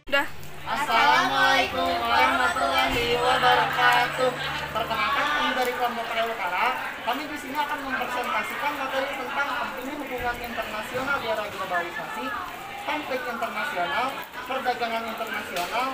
Udah. Assalamualaikum warahmatullahi wabarakatuh. Perkenalkan, kami dari kelompok Korea Utara. Kami di sini akan mempresentasikan materi tentang pentingnya hubungan internasional di era globalisasi, konflik internasional, perdagangan internasional,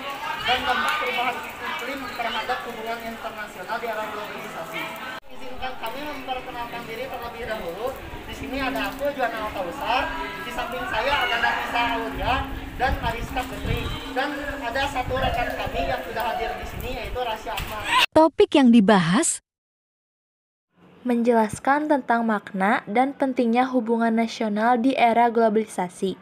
dan dampak perubahan iklim terhadap hubungan internasional di era globalisasi. Izinkan kami memperkenalkan diri terlebih dahulu. Di sini ada aku, Juana Alkausar. Di samping saya ada Nafisa Aulia dan Mariska Putri, dan ada satu rekan kami yang sudah hadir di sini, yaitu Rasya Ahmad. Topik yang dibahas menjelaskan tentang makna dan pentingnya hubungan nasional di era globalisasi.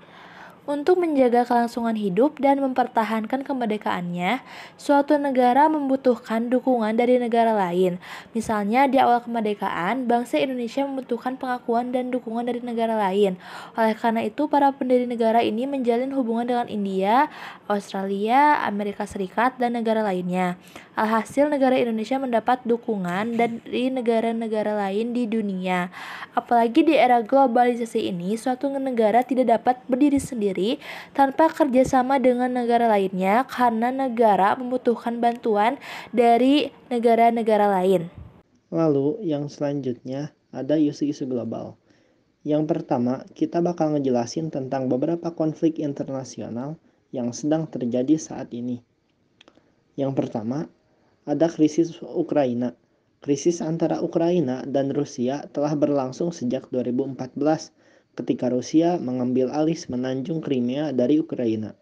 Untuk menjaga kelangsungan hidup dan mempertahankan kemerdekaannya, suatu negara membutuhkan dukungan dari negara lain. Misalnya, di awal kemerdekaan, bangsa Indonesia membutuhkan pengakuan dan dukungan dari negara lain. Oleh karena itu, para pendiri negara ini menjalin hubungan dengan India, Australia, Amerika Serikat, dan negara lainnya. Alhasil, negara Indonesia mendapat dukungan dari negara-negara lain di dunia. Apalagi di era globalisasi ini, suatu negara tidak dapat berdiri sendiri tanpa kerjasama dengan negara lainnya karena negara membutuhkan bantuan dari negara-negara lain. Lalu yang selanjutnya ada isu-isu global. Yang pertama, kita bakal ngejelasin tentang beberapa konflik internasional yang sedang terjadi saat ini. Yang pertama, ada krisis Ukraina. Krisis antara Ukraina dan Rusia telah berlangsung sejak 2014 ketika Rusia mengambil alih semenanjung Crimea dari Ukraina.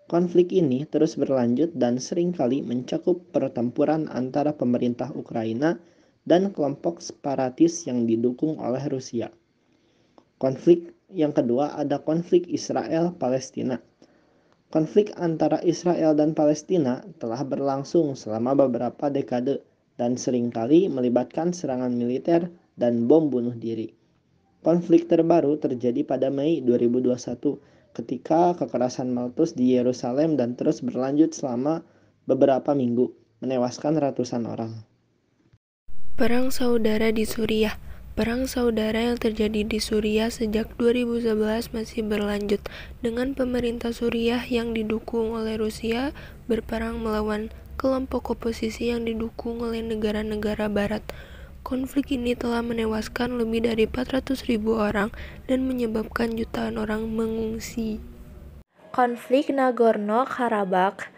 Konflik ini terus berlanjut dan seringkali mencakup pertempuran antara pemerintah Ukraina dan kelompok separatis yang didukung oleh Rusia. Konflik yang kedua ada konflik Israel-Palestina. Konflik antara Israel dan Palestina telah berlangsung selama beberapa dekade dan seringkali melibatkan serangan militer dan bom bunuh diri. Konflik terbaru terjadi pada Mei 2021 ketika kekerasan meletus di Yerusalem dan terus berlanjut selama beberapa minggu, menewaskan ratusan orang. Perang saudara di Suriah. Perang saudara yang terjadi di Suriah sejak 2011 masih berlanjut, dengan pemerintah Suriah yang didukung oleh Rusia berperang melawan kelompok oposisi yang didukung oleh negara-negara barat. Konflik ini telah menewaskan lebih dari 400.000 orang dan menyebabkan jutaan orang mengungsi. Konflik Nagorno-Karabakh.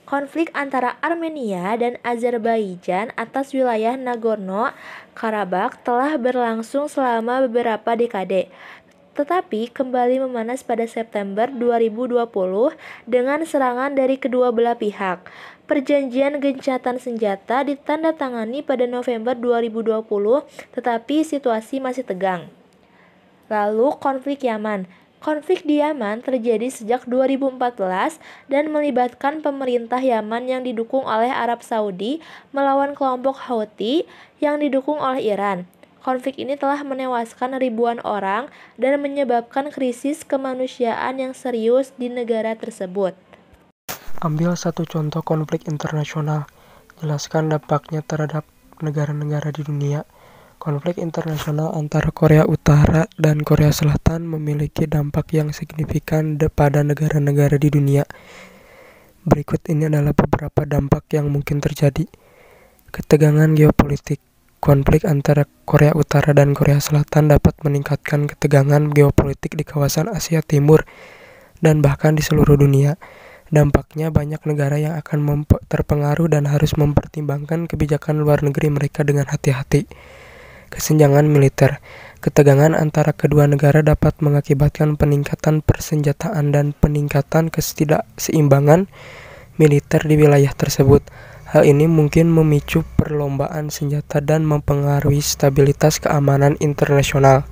Konflik antara Armenia dan Azerbaijan atas wilayah Nagorno-Karabakh telah berlangsung selama beberapa dekade, tetapi kembali memanas pada September 2020 dengan serangan dari kedua belah pihak. Perjanjian gencatan senjata ditandatangani pada November 2020, tetapi situasi masih tegang. Lalu konflik Yaman. Konflik di Yaman terjadi sejak 2014 dan melibatkan pemerintah Yaman yang didukung oleh Arab Saudi melawan kelompok Houthi yang didukung oleh Iran. Konflik ini telah menewaskan ribuan orang dan menyebabkan krisis kemanusiaan yang serius di negara tersebut. Ambil satu contoh konflik internasional, jelaskan dampaknya terhadap negara-negara di dunia. Konflik internasional antara Korea Utara dan Korea Selatan memiliki dampak yang signifikan pada negara-negara di dunia. Berikut ini adalah beberapa dampak yang mungkin terjadi. Ketegangan geopolitik. Konflik antara Korea Utara dan Korea Selatan dapat meningkatkan ketegangan geopolitik di kawasan Asia Timur dan bahkan di seluruh dunia. Dampaknya banyak negara yang akan terpengaruh dan harus mempertimbangkan kebijakan luar negeri mereka dengan hati-hati. Kesenjangan militer. Ketegangan antara kedua negara dapat mengakibatkan peningkatan persenjataan dan peningkatan ketidakseimbangan militer di wilayah tersebut. Hal ini mungkin memicu perlombaan senjata dan mempengaruhi stabilitas keamanan internasional.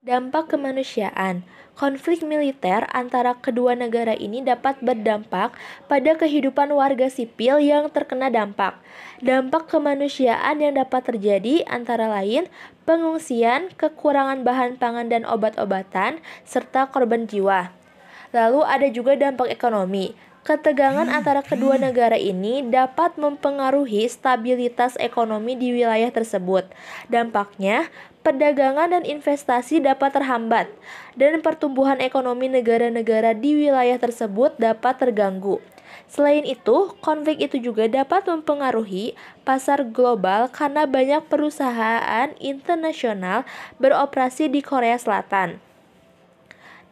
Dampak kemanusiaan. Konflik militer antara kedua negara ini dapat berdampak pada kehidupan warga sipil yang terkena dampak. Dampak kemanusiaan yang dapat terjadi antara lain pengungsian, kekurangan bahan pangan dan obat-obatan, serta korban jiwa. Lalu ada juga dampak ekonomi. Ketegangan antara kedua negara ini dapat mempengaruhi stabilitas ekonomi di wilayah tersebut. Dampaknya, perdagangan dan investasi dapat terhambat, dan pertumbuhan ekonomi negara-negara di wilayah tersebut dapat terganggu. Selain itu, konflik itu juga dapat mempengaruhi pasar global karena banyak perusahaan internasional beroperasi di Korea Selatan.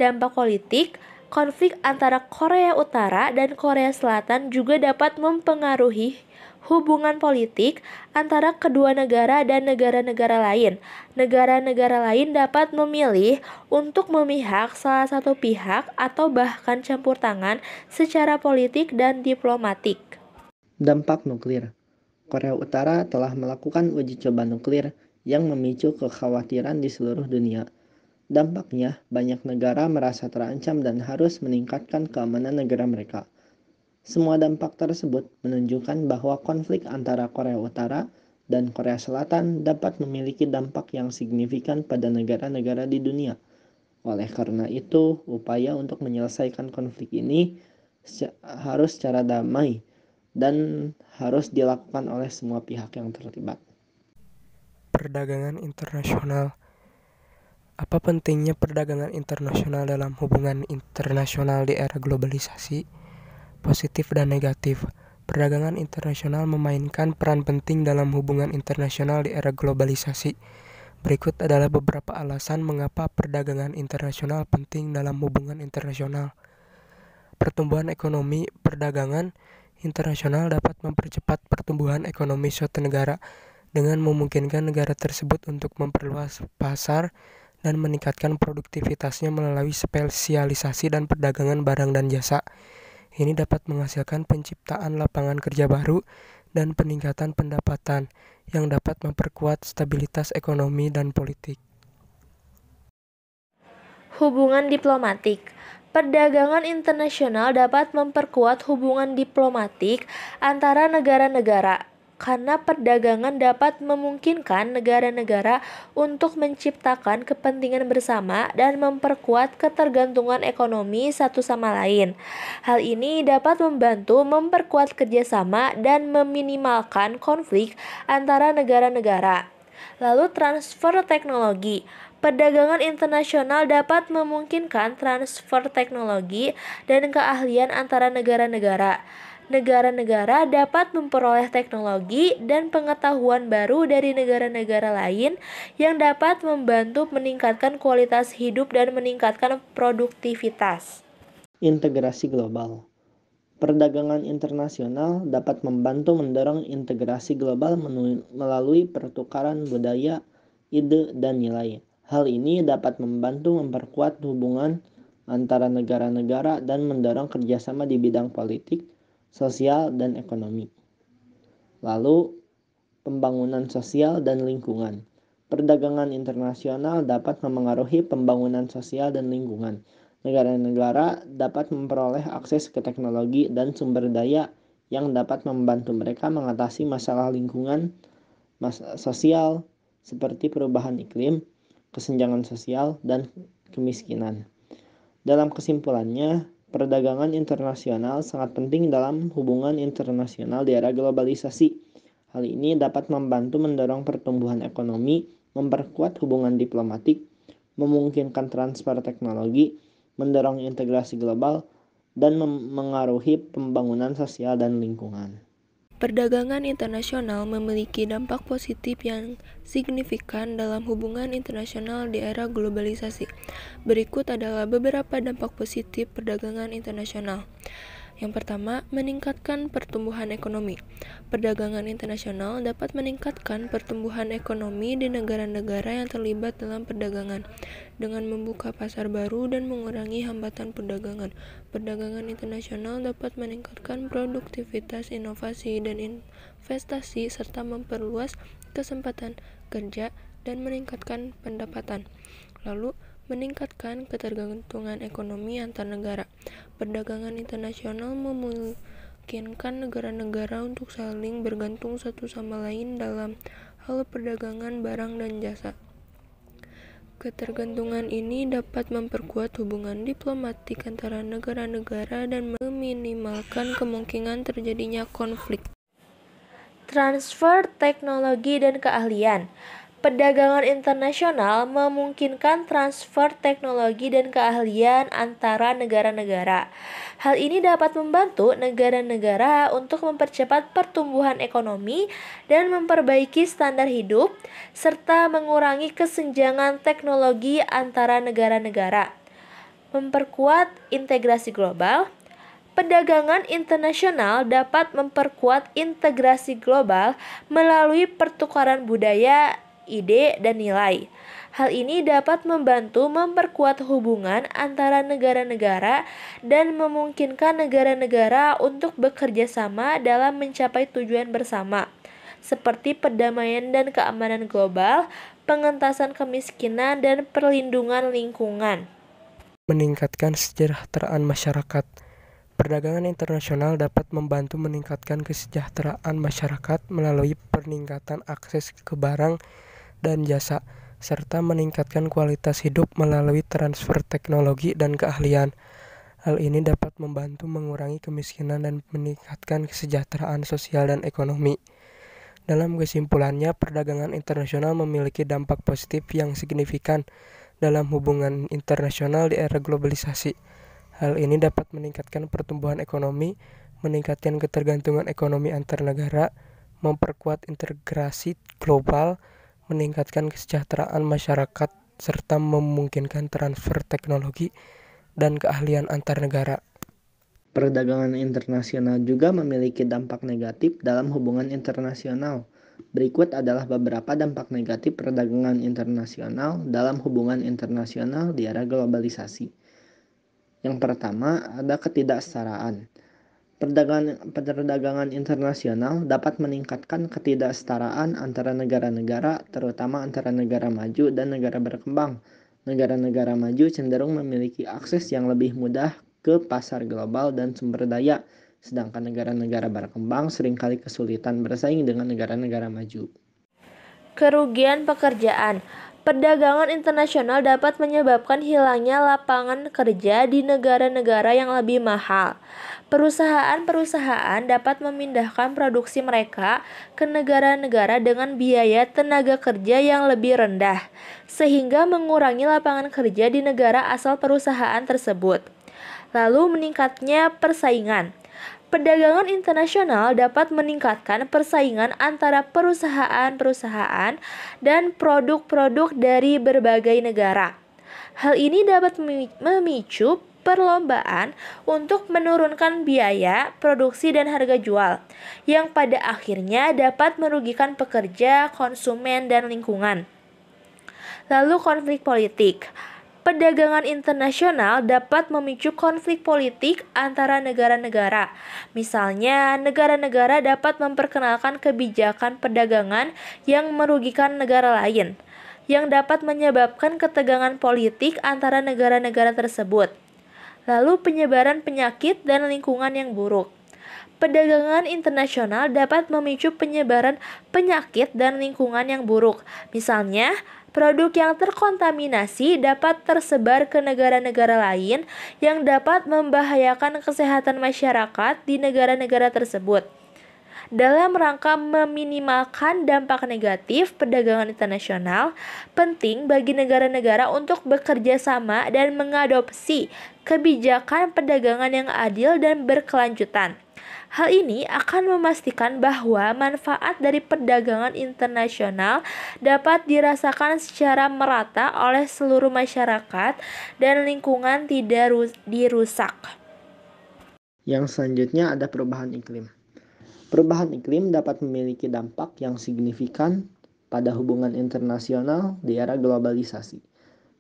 Dampak politik, konflik antara Korea Utara dan Korea Selatan juga dapat mempengaruhi hubungan politik antara kedua negara dan negara-negara lain. Negara-negara lain dapat memilih untuk memihak salah satu pihak atau bahkan campur tangan secara politik dan diplomatik. Dampak nuklir. Korea Utara telah melakukan uji coba nuklir yang memicu kekhawatiran di seluruh dunia. Dampaknya, banyak negara merasa terancam dan harus meningkatkan keamanan negara mereka. Semua dampak tersebut menunjukkan bahwa konflik antara Korea Utara dan Korea Selatan dapat memiliki dampak yang signifikan pada negara-negara di dunia. Oleh karena itu, upaya untuk menyelesaikan konflik ini harus secara damai dan harus dilakukan oleh semua pihak yang terlibat. Perdagangan internasional. Apa pentingnya perdagangan internasional dalam hubungan internasional di era globalisasi? Positif dan negatif. Perdagangan internasional memainkan peran penting dalam hubungan internasional di era globalisasi. Berikut adalah beberapa alasan mengapa perdagangan internasional penting dalam hubungan internasional. Pertumbuhan ekonomi. Perdagangan internasional dapat mempercepat pertumbuhan ekonomi suatu negara dengan memungkinkan negara tersebut untuk memperluas pasar dan meningkatkan produktivitasnya melalui spesialisasi dan perdagangan barang dan jasa. Ini dapat menghasilkan penciptaan lapangan kerja baru dan peningkatan pendapatan yang dapat memperkuat stabilitas ekonomi dan politik. Hubungan diplomatik. Perdagangan internasional dapat memperkuat hubungan diplomatik antara negara-negara karena perdagangan dapat memungkinkan negara-negara untuk menciptakan kepentingan bersama dan memperkuat ketergantungan ekonomi satu sama lain. Hal ini dapat membantu memperkuat kerjasama dan meminimalkan konflik antara negara-negara. Lalu transfer teknologi. Perdagangan internasional dapat memungkinkan transfer teknologi dan keahlian antara negara-negara. Negara-negara dapat memperoleh teknologi dan pengetahuan baru dari negara-negara lain yang dapat membantu meningkatkan kualitas hidup dan meningkatkan produktivitas. Integrasi global. Perdagangan internasional dapat membantu mendorong integrasi global melalui pertukaran budaya, ide, dan nilai. Hal ini dapat membantu memperkuat hubungan antara negara-negara dan mendorong kerjasama di bidang politik, sosial, dan ekonomi. Lalu, pembangunan sosial dan lingkungan. Perdagangan internasional dapat memengaruhi pembangunan sosial dan lingkungan. Negara-negara dapat memperoleh akses ke teknologi dan sumber daya yang dapat membantu mereka mengatasi masalah lingkungan, sosial, seperti perubahan iklim, kesenjangan sosial, dan kemiskinan. Dalam kesimpulannya, perdagangan internasional sangat penting dalam hubungan internasional di era globalisasi. Hal ini dapat membantu mendorong pertumbuhan ekonomi, memperkuat hubungan diplomatik, memungkinkan transfer teknologi, mendorong integrasi global, dan mengaruhi pembangunan sosial dan lingkungan. Perdagangan internasional memiliki dampak positif yang signifikan dalam hubungan internasional di era globalisasi. Berikut adalah beberapa dampak positif perdagangan internasional. Yang pertama, meningkatkan pertumbuhan ekonomi. Perdagangan internasional dapat meningkatkan pertumbuhan ekonomi di negara-negara yang terlibat dalam perdagangan dengan membuka pasar baru dan mengurangi hambatan perdagangan. Perdagangan internasional dapat meningkatkan produktivitas, inovasi, dan investasi serta memperluas kesempatan kerja dan meningkatkan pendapatan. Lalu, meningkatkan ketergantungan ekonomi antar negara. Perdagangan internasional memungkinkan negara-negara untuk saling bergantung satu sama lain dalam hal perdagangan barang dan jasa. Ketergantungan ini dapat memperkuat hubungan diplomatik antara negara-negara dan meminimalkan kemungkinan terjadinya konflik. Transfer teknologi dan keahlian. Perdagangan internasional memungkinkan transfer teknologi dan keahlian antara negara-negara. Hal ini dapat membantu negara-negara untuk mempercepat pertumbuhan ekonomi dan memperbaiki standar hidup, serta mengurangi kesenjangan teknologi antara negara-negara. Memperkuat integrasi global. Perdagangan internasional dapat memperkuat integrasi global melalui pertukaran budaya, ide, dan nilai. Hal ini dapat membantu memperkuat hubungan antara negara-negara dan memungkinkan negara-negara untuk bekerja sama dalam mencapai tujuan bersama, seperti perdamaian dan keamanan global, pengentasan kemiskinan, dan perlindungan lingkungan. Meningkatkan kesejahteraan masyarakat. Perdagangan internasional dapat membantu meningkatkan kesejahteraan masyarakat melalui peningkatan akses ke barang dan jasa, serta meningkatkan kualitas hidup melalui transfer teknologi dan keahlian. Hal ini dapat membantu mengurangi kemiskinan dan meningkatkan kesejahteraan sosial dan ekonomi. Dalam kesimpulannya, perdagangan internasional memiliki dampak positif yang signifikan dalam hubungan internasional di era globalisasi. Hal ini dapat meningkatkan pertumbuhan ekonomi, meningkatkan ketergantungan ekonomi antar negara, memperkuat integrasi global, meningkatkan kesejahteraan masyarakat, serta memungkinkan transfer teknologi dan keahlian antar negara. Perdagangan internasional juga memiliki dampak negatif dalam hubungan internasional. Berikut adalah beberapa dampak negatif perdagangan internasional dalam hubungan internasional di era globalisasi. Yang pertama, ada ketidaksetaraan. Perdagangan internasional dapat meningkatkan ketidaksetaraan antara negara-negara, terutama antara negara maju dan negara berkembang. Negara-negara maju cenderung memiliki akses yang lebih mudah ke pasar global dan sumber daya, sedangkan negara-negara berkembang seringkali kesulitan bersaing dengan negara-negara maju. Kerugian pekerjaan. Perdagangan internasional dapat menyebabkan hilangnya lapangan kerja di negara-negara yang lebih mahal. Perusahaan-perusahaan dapat memindahkan produksi mereka ke negara-negara dengan biaya tenaga kerja yang lebih rendah, sehingga mengurangi lapangan kerja di negara asal perusahaan tersebut. Lalu meningkatnya persaingan. Perdagangan internasional dapat meningkatkan persaingan antara perusahaan-perusahaan dan produk-produk dari berbagai negara. Hal ini dapat memicu perlombaan untuk menurunkan biaya produksi dan harga jual, yang pada akhirnya dapat merugikan pekerja, konsumen, dan lingkungan. Lalu konflik politik. Perdagangan internasional dapat memicu konflik politik antara negara-negara. Misalnya, negara-negara dapat memperkenalkan kebijakan perdagangan yang merugikan negara lain, yang dapat menyebabkan ketegangan politik antara negara-negara tersebut. Lalu penyebaran penyakit dan lingkungan yang buruk. Perdagangan internasional dapat memicu penyebaran penyakit dan lingkungan yang buruk. Misalnya, produk yang terkontaminasi dapat tersebar ke negara-negara lain yang dapat membahayakan kesehatan masyarakat di negara-negara tersebut. Dalam rangka meminimalkan dampak negatif perdagangan internasional, penting bagi negara-negara untuk bekerja sama dan mengadopsi kebijakan perdagangan yang adil dan berkelanjutan. Hal ini akan memastikan bahwa manfaat dari perdagangan internasional dapat dirasakan secara merata oleh seluruh masyarakat dan lingkungan tidak dirusak. Yang selanjutnya ada perubahan iklim. Perubahan iklim dapat memiliki dampak yang signifikan pada hubungan internasional di era globalisasi.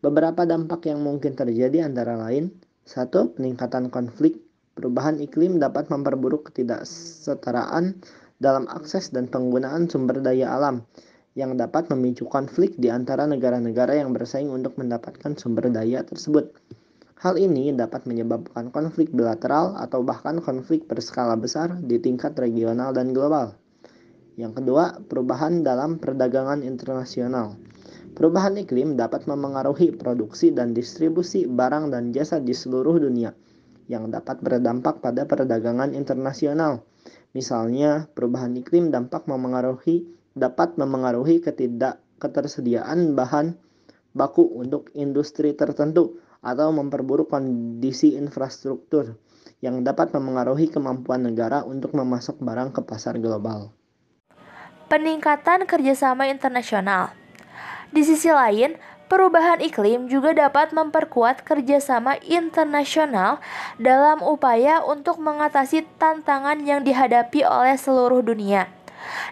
Beberapa dampak yang mungkin terjadi antara lain: 1. Peningkatan konflik. Perubahan iklim dapat memperburuk ketidaksetaraan dalam akses dan penggunaan sumber daya alam, yang dapat memicu konflik di antara negara-negara yang bersaing untuk mendapatkan sumber daya tersebut. Hal ini dapat menyebabkan konflik bilateral atau bahkan konflik berskala besar di tingkat regional dan global. Yang kedua, perubahan dalam perdagangan internasional. Perubahan iklim dapat memengaruhi produksi dan distribusi barang dan jasa di seluruh dunia, yang dapat berdampak pada perdagangan internasional. Misalnya, perubahan iklim dapat memengaruhi ketersediaan bahan baku untuk industri tertentu atau memperburuk kondisi infrastruktur yang dapat memengaruhi kemampuan negara untuk memasok barang ke pasar global. Peningkatan kerjasama internasional. Di sisi lain, perubahan iklim juga dapat memperkuat kerjasama internasional dalam upaya untuk mengatasi tantangan yang dihadapi oleh seluruh dunia.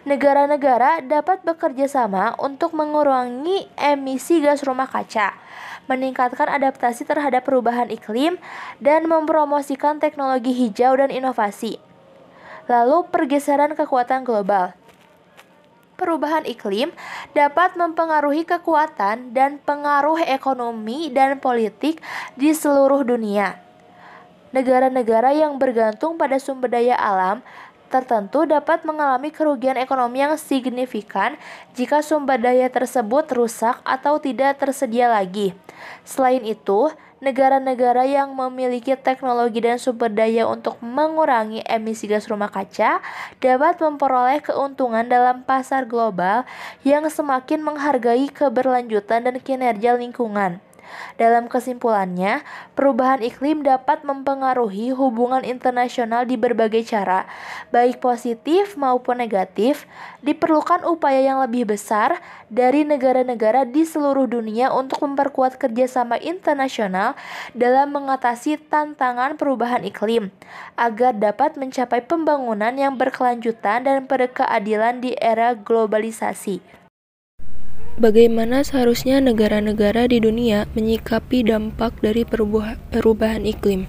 Negara-negara dapat bekerja sama untuk mengurangi emisi gas rumah kaca, meningkatkan adaptasi terhadap perubahan iklim, dan mempromosikan teknologi hijau dan inovasi. Lalu, pergeseran kekuatan global. Perubahan iklim dapat mempengaruhi kekuatan dan pengaruh ekonomi dan politik di seluruh dunia. Negara-negara yang bergantung pada sumber daya alam tertentu dapat mengalami kerugian ekonomi yang signifikan jika sumber daya tersebut rusak atau tidak tersedia lagi. Selain itu, negara-negara yang memiliki teknologi dan sumber daya untuk mengurangi emisi gas rumah kaca dapat memperoleh keuntungan dalam pasar global yang semakin menghargai keberlanjutan dan kinerja lingkungan. Dalam kesimpulannya, perubahan iklim dapat mempengaruhi hubungan internasional di berbagai cara, baik positif maupun negatif. Diperlukan upaya yang lebih besar dari negara-negara di seluruh dunia untuk memperkuat kerjasama internasional dalam mengatasi tantangan perubahan iklim, agar dapat mencapai pembangunan yang berkelanjutan dan berkeadilan di era globalisasi. Bagaimana seharusnya negara-negara di dunia menyikapi dampak dari perubahan iklim?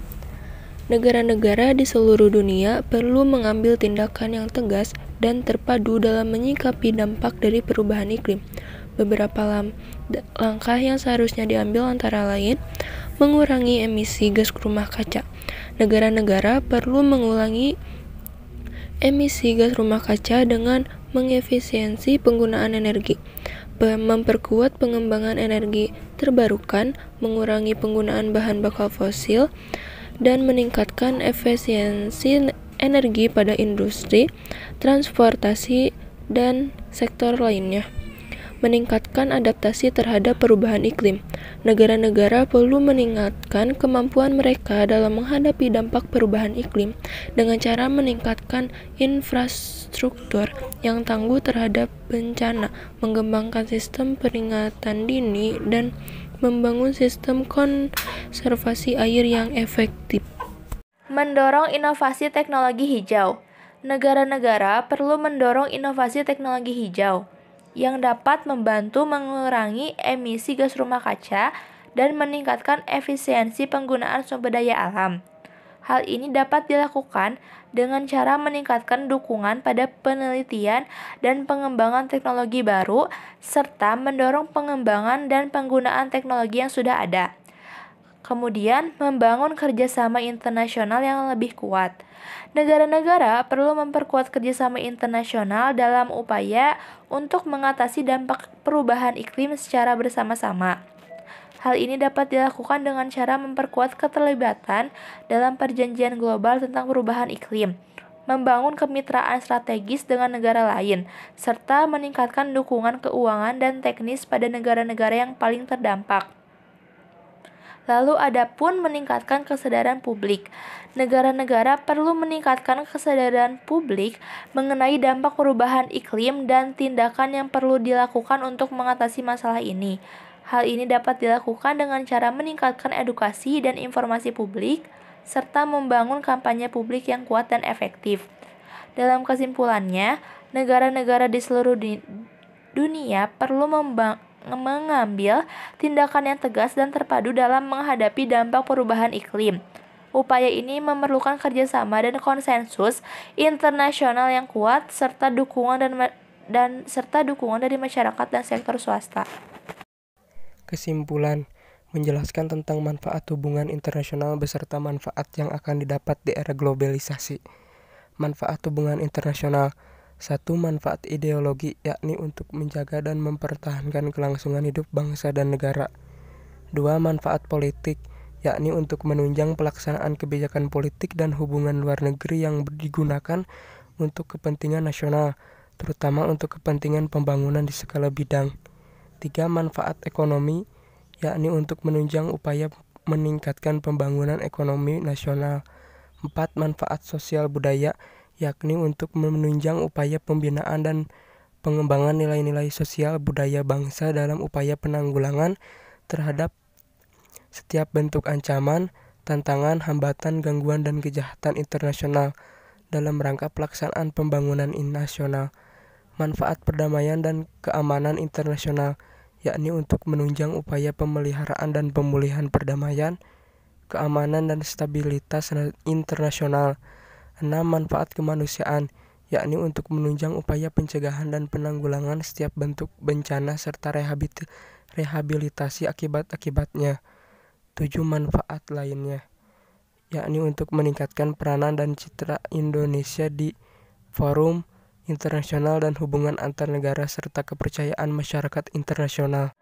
Negara-negara di seluruh dunia perlu mengambil tindakan yang tegas dan terpadu dalam menyikapi dampak dari perubahan iklim. Beberapa langkah yang seharusnya diambil antara lain mengurangi emisi gas rumah kaca. Negara-negara perlu mengurangi emisi gas rumah kaca dengan mengefisiensi penggunaan energi, memperkuat pengembangan energi terbarukan, mengurangi penggunaan bahan bakar fosil, dan meningkatkan efisiensi energi pada industri, transportasi, dan sektor lainnya. Meningkatkan adaptasi terhadap perubahan iklim. Negara-negara perlu meningkatkan kemampuan mereka dalam menghadapi dampak perubahan iklim dengan cara meningkatkan infrastruktur yang tangguh terhadap bencana, mengembangkan sistem peringatan dini, dan membangun sistem konservasi air yang efektif. Mendorong inovasi teknologi hijau. Negara-negara perlu mendorong inovasi teknologi hijau yang dapat membantu mengurangi emisi gas rumah kaca dan meningkatkan efisiensi penggunaan sumber daya alam. Hal ini dapat dilakukan dengan cara meningkatkan dukungan pada penelitian dan pengembangan teknologi baru, serta mendorong pengembangan dan penggunaan teknologi yang sudah ada. Kemudian, membangun kerjasama internasional yang lebih kuat. Negara-negara perlu memperkuat kerjasama internasional dalam upaya untuk mengatasi dampak perubahan iklim secara bersama-sama. Hal ini dapat dilakukan dengan cara memperkuat keterlibatan dalam perjanjian global tentang perubahan iklim, membangun kemitraan strategis dengan negara lain, serta meningkatkan dukungan keuangan dan teknis pada negara-negara yang paling terdampak. Lalu adapun meningkatkan kesadaran publik. Negara-negara perlu meningkatkan kesadaran publik mengenai dampak perubahan iklim dan tindakan yang perlu dilakukan untuk mengatasi masalah ini. Hal ini dapat dilakukan dengan cara meningkatkan edukasi dan informasi publik, serta membangun kampanye publik yang kuat dan efektif. Dalam kesimpulannya, negara-negara di seluruh dunia perlu mengambil tindakan yang tegas dan terpadu dalam menghadapi dampak perubahan iklim. Upaya ini memerlukan kerjasama dan konsensus internasional yang kuat, serta dukungan dari masyarakat dan sektor swasta. Kesimpulan, menjelaskan tentang manfaat hubungan internasional beserta manfaat yang akan didapat di era globalisasi. Manfaat hubungan internasional. 1. Manfaat ideologi, yakni untuk menjaga dan mempertahankan kelangsungan hidup bangsa dan negara. 2. Manfaat politik, yakni untuk menunjang pelaksanaan kebijakan politik dan hubungan luar negeri yang digunakan untuk kepentingan nasional, terutama untuk kepentingan pembangunan di segala bidang. 3. Manfaat ekonomi, yakni untuk menunjang upaya meningkatkan pembangunan ekonomi nasional. 4. Manfaat sosial budaya, yakni untuk menunjang upaya pembinaan dan pengembangan nilai-nilai sosial budaya bangsa dalam upaya penanggulangan terhadap setiap bentuk ancaman, tantangan, hambatan, gangguan, dan kejahatan internasional dalam rangka pelaksanaan pembangunan nasional. Manfaat perdamaian dan keamanan internasional, yakni untuk menunjang upaya pemeliharaan dan pemulihan perdamaian, keamanan, dan stabilitas internasional. 6. Manfaat kemanusiaan, yakni untuk menunjang upaya pencegahan dan penanggulangan setiap bentuk bencana serta rehabilitasi akibat-akibatnya. 7. Manfaat lainnya, yakni untuk meningkatkan peranan dan citra Indonesia di forum internasional dan hubungan antar negara serta kepercayaan masyarakat internasional.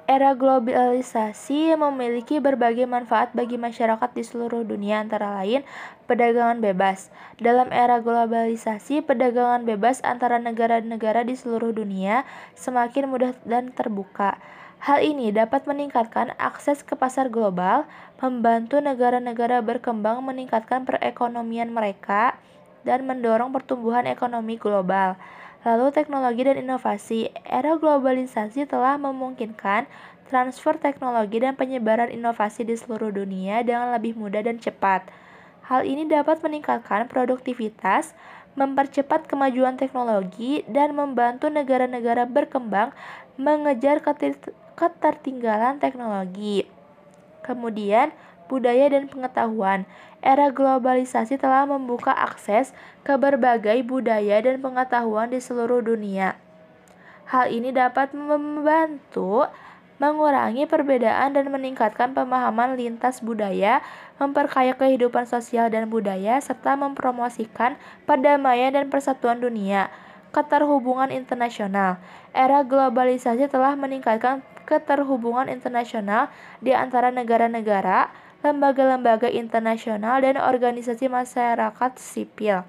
Era globalisasi memiliki berbagai manfaat bagi masyarakat di seluruh dunia, antara lain perdagangan bebas. Dalam era globalisasi, perdagangan bebas antara negara-negara di seluruh dunia semakin mudah dan terbuka. Hal ini dapat meningkatkan akses ke pasar global, membantu negara-negara berkembang meningkatkan perekonomian mereka, dan mendorong pertumbuhan ekonomi global. Lalu teknologi dan inovasi. Era globalisasi telah memungkinkan transfer teknologi dan penyebaran inovasi di seluruh dunia dengan lebih mudah dan cepat. Hal ini dapat meningkatkan produktivitas, mempercepat kemajuan teknologi, dan membantu negara-negara berkembang mengejar ketertinggalan teknologi. Kemudian, budaya dan pengetahuan. Era globalisasi telah membuka akses ke berbagai budaya dan pengetahuan di seluruh dunia. Hal ini dapat membantu mengurangi perbedaan dan meningkatkan pemahaman lintas budaya, memperkaya kehidupan sosial dan budaya, serta mempromosikan perdamaian dan persatuan dunia. Keterhubungan internasional. Era globalisasi telah meningkatkan keterhubungan internasional di antara negara-negara, lembaga-lembaga internasional, dan organisasi masyarakat sipil.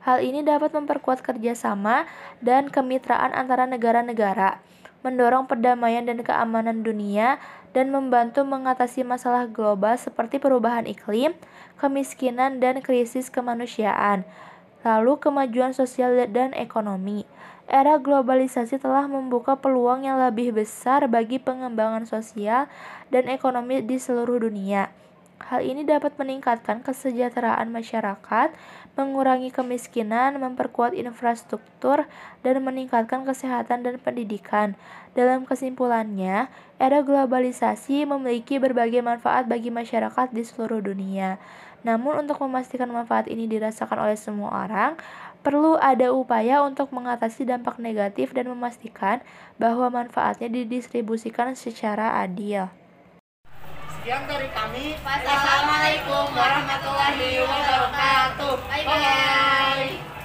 Hal ini dapat memperkuat kerjasama dan kemitraan antara negara-negara, mendorong perdamaian dan keamanan dunia, dan membantu mengatasi masalah global seperti perubahan iklim, kemiskinan, dan krisis kemanusiaan. Lalu kemajuan sosial dan ekonomi. Era globalisasi telah membuka peluang yang lebih besar bagi pengembangan sosial dan ekonomi di seluruh dunia. Hal ini dapat meningkatkan kesejahteraan masyarakat, mengurangi kemiskinan, memperkuat infrastruktur, dan meningkatkan kesehatan dan pendidikan. Dalam kesimpulannya, era globalisasi memiliki berbagai manfaat bagi masyarakat di seluruh dunia. Namun untuk memastikan manfaat ini dirasakan oleh semua orang, perlu ada upaya untuk mengatasi dampak negatif dan memastikan bahwa manfaatnya didistribusikan secara adil. Sekian dari kami. Wassalamualaikum warahmatullahi wabarakatuh. Bye bye.